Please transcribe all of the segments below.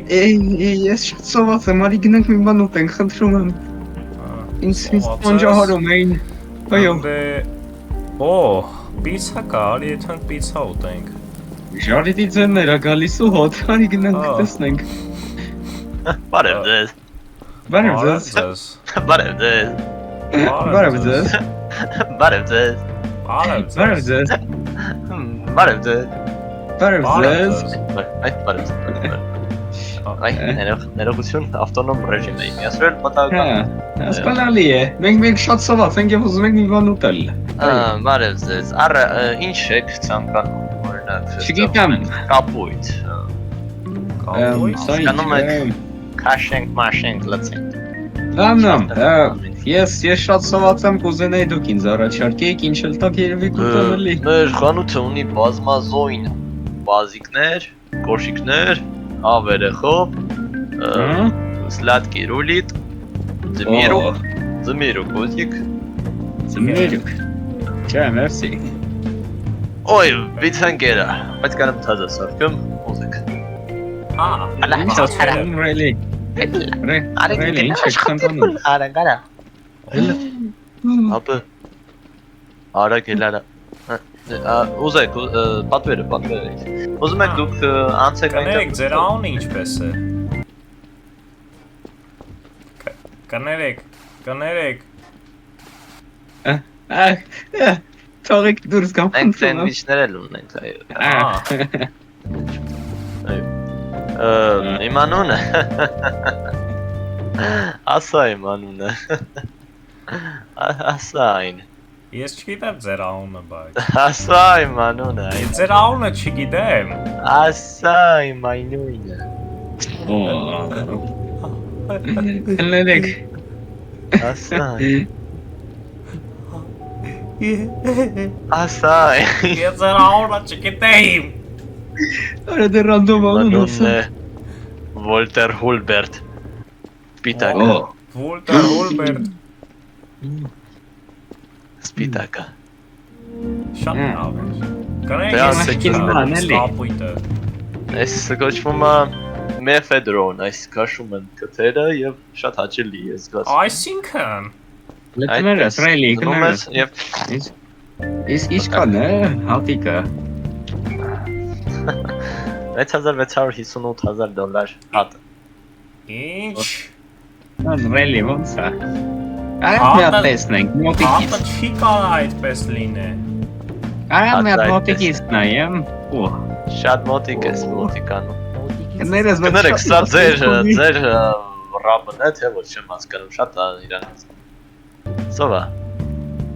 Ես շատ սոված եմ, արի գնանք մի բան ուտենք, խնդրում եմ։ Ինձ պանջահարում էին։ Այո։ Օ, պիցա կա, արի եթանք պիցա ուտենք։ Ժարիտի ձեններ ա գալիս ու հոտ, արի գնանք տեսնենք։ Բարև ձեզ։ Բարև ձեզ։ Բարև ձեզ։ Բարև ձեզ։ Բարև ձեզ։ Բարև ձեզ։ Բարև ձեզ։ Բարև ձեզ։ Այդ բարև ձեզ։ Այ ներողություն ավտոնոմ ռեժիմ էի միացրել պատահական։ Հասկանալի է։ Մենք շատ սոված ենք եւ ուզում ենք մի բան ուտել։ Բարև ձեզ։ Առ ինչ եք ցանկանում օրինակ։ Չգիտեմ։ Կապույտ։ Ցանկանում եք քաշենք, մաշենք, լցենք։ Լանամ, ես շատ սոված եմ կուզենայի դուք ինձ առաջարկեիք ինչ էլ տակ երևի կուտանելի։ Մեր խանութը ունի բազմազոյն բազիկներ, կոշիկներ, ավերեխով, սլատկի ռուլիտ, ձմիրուկ ոզիկ։ Ձմիրուկ։ Չէ, մերսի։ Ոյ, վիցանգերա, բայց կանեմ թազա սարքեմ, ուզեք։ Ռելի։ Ռելի, ինչ եք խնդանում։ Արագարա։ Ապը, արագ հելարա։ Ուզեք, պատվերը էիք։ Ուզում եք դուք անցեք այնտեղ։ Կներեք, ձեր անունը ինչպես է։ Կներեք։ Թողեք դուրս գամ։ Մենք սենդվիչներ էլ ունենք, այո։ Իմ անունը։ Ասա իմ անունը։ Ասա այն։ Ես չգիտեմ ձեր անունը, բայց։ Ասա իմ անունը։ Ձեր անունը չգիտեմ։ Ասա իմ այնույնը։ Կներեք։ Ասա։ Ասա։ Ես ձեր անունը չգիտեմ։ Արա դե ռանդոմ անուն ասա։ Վոլտեր Հուլբերտ։ Սպիտակը։ Վոլտեր Հուլբերտ։ Սպիտակը։ Շատ լավ է։ Կներեք, Դե ես ասեք կապույտը։ Այս կոչվում է մեֆեդրոն, այս քաշում են կթերը եւ շատ հաճելի է զգաց։ Այսինքն Լետներս, ռելի, կներես։ Եվ Իսկ կան է, հատիկը։ $6658,000 հատը։ ինչ։ Ռելի, ոնց է։ Արդ մի հատ տեսնենք, մոտիկից։ Հատը չի կարա այդպես լինե։ Արդ մի հատ մոտիկից նայեմ։ Շատ մոտիկ ես մոտիկանում։ Կներես, Կներեք, սա ձեր ռաբն է, թե ոչ չեմ հասկանում, շատ իրանց։ Սովա։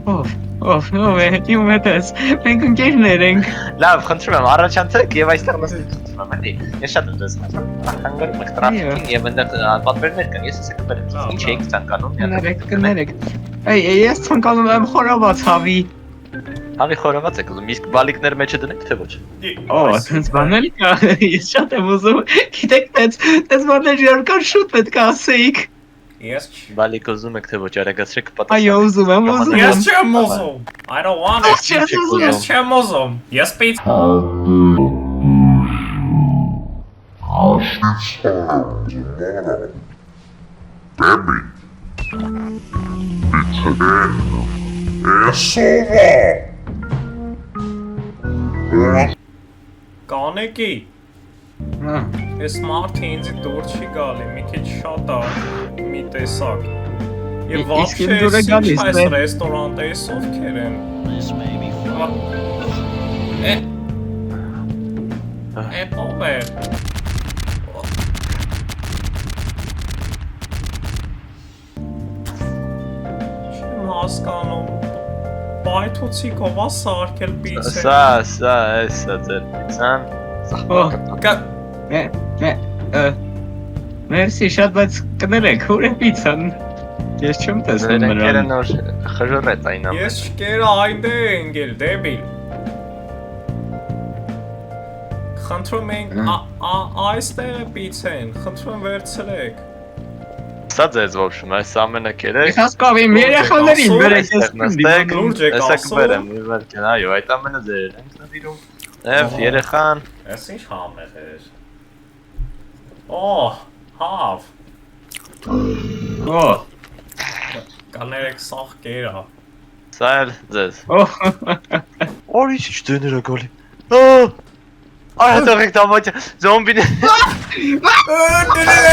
Ով է, իմ հետ ես, մենք ընկերներ ենք։ Լավ, խնդրում եմ, առաջանցեք և այստեղ նստեք խնդրում եմ, էլի։ Ես շատ եմ ձեզ հանգարում եք տրաֆիկին և այնտեղ պատվերներ կան, ես ասեք բերեմ, ինչ էիք ցանկանում։ Կներեք։ Ես ցանկանում եմ խորոված հավի։ Հավի խորոված եք ուզում, իսկ բալիկներ մեջը դնեք, թե ոչ։ Տենց բանել կա, ես շատ եմ ուզում, գիտեք, տենց բաներ երկար շուտ պետք է ասեիք։ Ես Բալիկ ուզում եք, թե ոչ, արագացրեք պատասխան։ Այո, ուզում եմ։ Ես չեմ ուզում։ I don't want it։ Ես չեմ ուզում։ Ես պիծ։ Կանեկի։ Ես մարդը ինձի դուր չի գալի, մի քիչ շատ է, մի տեսակ։ Եվ վաբշե ես այս ռեստորանտը ես ովքեր են։ Ով է։ Չեմ հասկանում։ Բայթուցիկով է սարքել պիցեն։ Սա ձեր պիցան։ Մերսի շատ, բայց կներեք, ուր է պիցան։ Ես չեմ տեսնում նրան։ Ձեր նոր խժռեց այն ամեն։ Ես չկերա այնտե ընկել, դեբիլ։ Խնդրում ենք այստեղ է պիցեն, խնդրում եմ վերցրեք։ Սա ձեզ ոբշում, այս ամենը կերեք։ Ես հասկանում եմ երեխաներին վերեք ես տեսեք բերեմ, իվարկեն, այո, այդ ամենը ձեր ենք նվիրում։ Եվ երեխան։ Ես ինչ համեղ էր։ Օ, հավ։ Օ, Կաներեք սաղ կերա։ Սա էլ ձեզ։ օ, Օրի ինչ դեներ է գալի։ Այ հետո եք դամաճ զոմբին։